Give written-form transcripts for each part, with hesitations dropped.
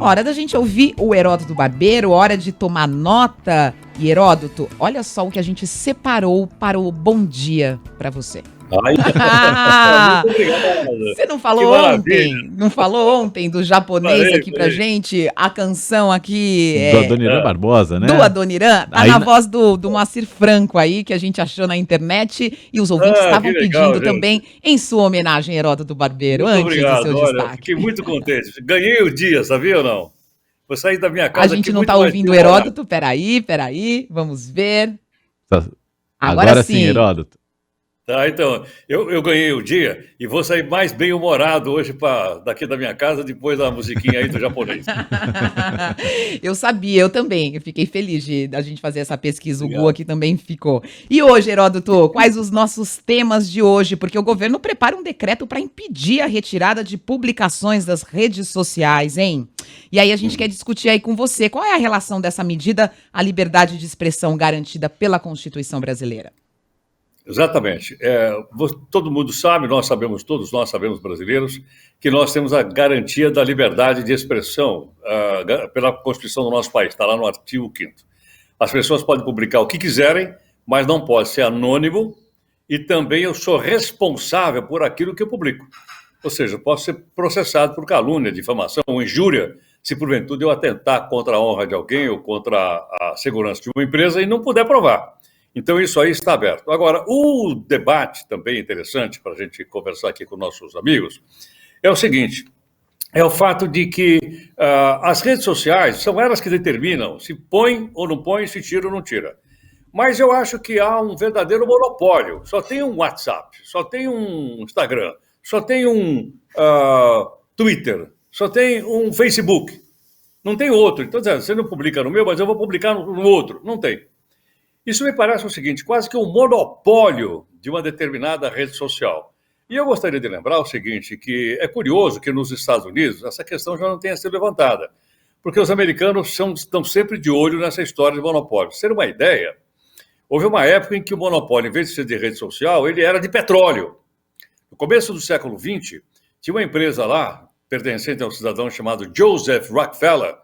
Hora da gente ouvir o Heródoto Barbeiro, hora de tomar nota. E Heródoto, olha só o que a gente separou para o bom dia para você. Ai, muito obrigado. Você não Que falou maravilha. ontem? Não falou ontem do japonês aqui pra Falei. gente? A canção aqui Do Adoniran Barbosa, né? do Adoniran, tá Aí na na- voz do Moacir Franco aí, que a gente achou na internet e os ouvintes estavam Que legal, pedindo gente. também em sua homenagem, Heródoto Barbeiro, Muito antes do obrigado. seu Olha, destaque. fiquei muito contente. Ganhei o dia, sabia ou não? Vou sair da minha A casa gente aqui não muito tá mais ouvindo o bem-humorado. Heródoto, peraí, vamos ver. Agora sim, Heródoto. Tá, então, eu ganhei o dia e vou sair mais bem-humorado hoje daqui da minha casa, depois da musiquinha aí do japonês. Eu sabia, eu também. Eu fiquei feliz de a gente fazer essa pesquisa. O Gu Obrigado. aqui também ficou. E hoje, Heródoto, quais os nossos temas de hoje? Porque o governo prepara um decreto para impedir a retirada de publicações das redes sociais, hein? E aí a gente quer discutir aí com você. Qual é a relação dessa medida à liberdade de expressão garantida pela Constituição brasileira? Exatamente. Todo mundo sabe, todos nós sabemos, brasileiros, que nós temos a garantia da liberdade de expressão pela Constituição do nosso país, está lá no artigo 5º. As pessoas podem publicar o que quiserem, mas não pode ser anônimo, e também eu sou responsável por aquilo que eu publico. Ou seja, posso ser processado por calúnia, difamação ou injúria, se porventura eu atentar contra a honra de alguém ou contra a segurança de uma empresa e não puder provar. Então, isso aí está aberto. Agora, o debate também interessante para a gente conversar aqui com nossos amigos é o seguinte, é o fato de que as redes sociais são elas que determinam se põe ou não põe, se tira ou não tira. Mas eu acho que há um verdadeiro monopólio. Só tem um WhatsApp, só tem um Instagram, só tem um Twitter, só tem um Facebook. Não tem outro. Então, você não publica no meu, mas eu vou publicar no outro. Não tem. Isso me parece o seguinte, quase que um monopólio de uma determinada rede social. E eu gostaria de lembrar o seguinte, que é curioso que nos Estados Unidos essa questão já não tenha sido levantada, porque os americanos estão sempre de olho nessa história de monopólio. Pra ter uma ideia, houve uma época em que o monopólio, em vez de ser de rede social, ele era de petróleo. No começo do século XX, tinha uma empresa lá, pertencente a um cidadão chamado Joseph Rockefeller,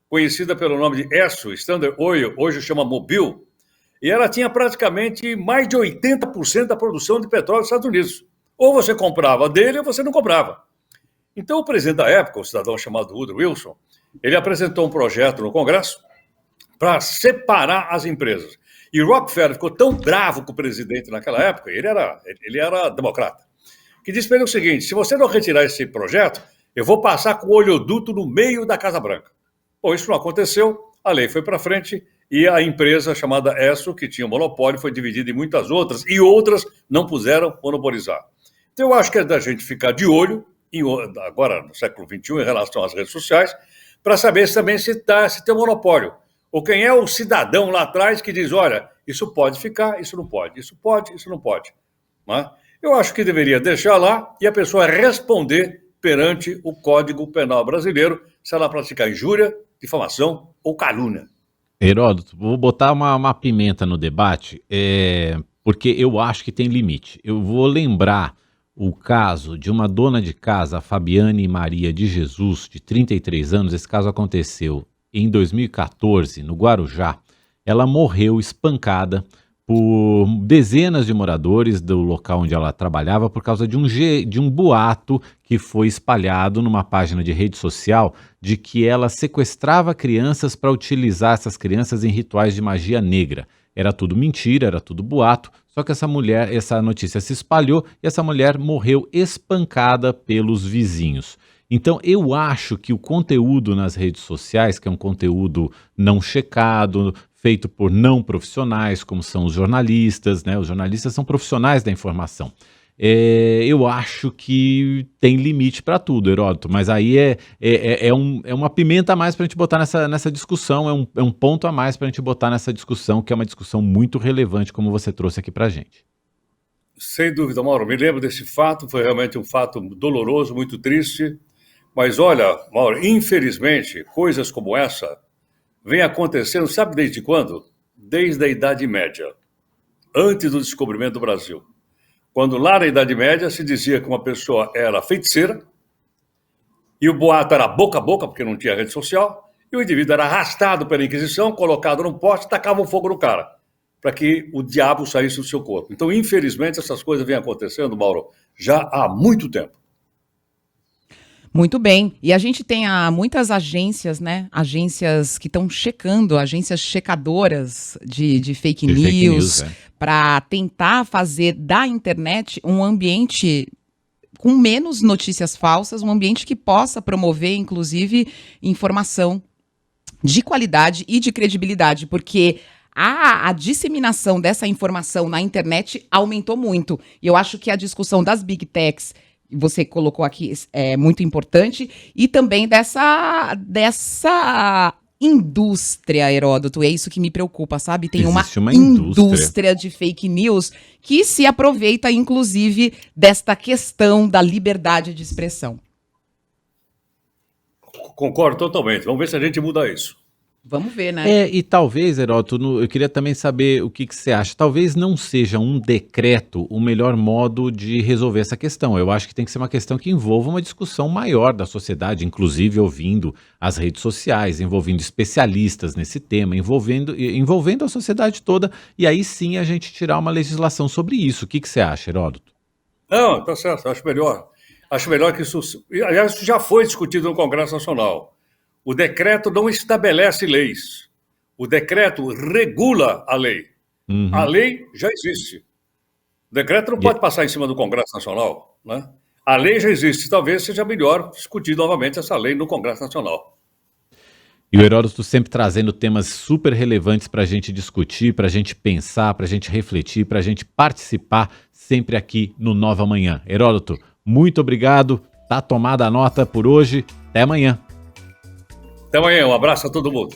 conhecida pelo nome de ESSO, Standard Oil, hoje chama Mobil, e ela tinha praticamente mais de 80% da produção de petróleo dos Estados Unidos. Ou você comprava dele ou você não comprava. Então, o presidente da época, um cidadão chamado Woodrow Wilson, ele apresentou um projeto no Congresso para separar as empresas. E Rockefeller ficou tão bravo com o presidente naquela época, ele era democrata, que disse para ele o seguinte, se você não retirar esse projeto, eu vou passar com o oleoduto no meio da Casa Branca. Bom, isso não aconteceu, a lei foi para frente, e a empresa chamada ESSO, que tinha monopólio, foi dividida em muitas outras, e outras não puderam monopolizar. Então, eu acho que é da gente ficar de olho, agora no século XXI, em relação às redes sociais, para saber também se tem monopólio. Ou quem é o cidadão lá atrás que diz, olha, isso pode ficar, isso não pode, isso pode, isso não pode. Né? Eu acho que deveria deixar lá e a pessoa responder perante o Código Penal brasileiro se ela praticar injúria, difamação ou calúnia. Heródoto, vou botar uma pimenta no debate, porque eu acho que tem limite. Eu vou lembrar o caso de uma dona de casa, a Fabiane Maria de Jesus, de 33 anos. Esse caso aconteceu em 2014, no Guarujá. Ela morreu espancada por dezenas de moradores do local onde ela trabalhava por causa de um boato que foi espalhado numa página de rede social de que ela sequestrava crianças para utilizar essas crianças em rituais de magia negra. Era tudo mentira, era tudo boato, só que essa notícia se espalhou e essa mulher morreu espancada pelos vizinhos. Então eu acho que o conteúdo nas redes sociais, que é um conteúdo não checado, feito por não profissionais, como são os jornalistas, né? Os jornalistas são profissionais da informação. Eu acho que tem limite para tudo, Heródoto, mas aí é uma pimenta a mais para a gente botar nessa discussão, é um ponto a mais para a gente botar nessa discussão, que é uma discussão muito relevante, como você trouxe aqui para a gente. Sem dúvida, Mauro, me lembro desse fato, foi realmente um fato doloroso, muito triste, mas olha, Mauro, infelizmente, coisas como essa vêm acontecendo, sabe desde quando? Desde a Idade Média, antes do descobrimento do Brasil. Quando lá na Idade Média se dizia que uma pessoa era feiticeira, E o boato era boca a boca, porque não tinha rede social, e o indivíduo era arrastado pela Inquisição, colocado num poste, tacava um fogo no cara, para que o diabo saísse do seu corpo. Então, infelizmente, essas coisas vêm acontecendo, Mauro, já há muito tempo. Muito bem. E a gente tem muitas agências, né? Agências que estão checando, agências checadoras de fake De fake news, news, para tentar fazer da internet um ambiente com menos notícias falsas, um ambiente que possa promover, inclusive, informação de qualidade e de credibilidade, porque a disseminação dessa informação na internet aumentou muito. E eu acho que a discussão das big techs, você colocou aqui, é muito importante, e também dessa indústria, Heródoto, é isso que me preocupa, sabe? Tem Existe uma indústria de fake news que se aproveita, inclusive, desta questão da liberdade de expressão. Concordo totalmente. Vamos ver se a gente muda isso. Vamos ver, né? E talvez, Heródoto, eu queria também saber o que você acha. Talvez não seja um decreto o melhor modo de resolver essa questão. Eu acho que tem que ser uma questão que envolva uma discussão maior da sociedade, inclusive ouvindo as redes sociais, envolvendo especialistas nesse tema, envolvendo a sociedade toda, e aí sim a gente tirar uma legislação sobre isso. O que você acha, Heródoto? Não, tá certo, acho melhor. Acho melhor que isso... Aliás, isso já foi discutido no Congresso Nacional. O decreto não estabelece leis. O decreto regula a lei. Uhum. A lei já existe. O decreto não pode passar em cima do Congresso Nacional, né? A lei já existe. Talvez seja melhor discutir novamente essa lei no Congresso Nacional. E o Heródoto sempre trazendo temas super relevantes para a gente discutir, para a gente pensar, para a gente refletir, para a gente participar sempre aqui no Nova Manhã. Heródoto, muito obrigado. Tá tomada a nota por hoje. Até amanhã. Até amanhã. Um abraço a todo mundo.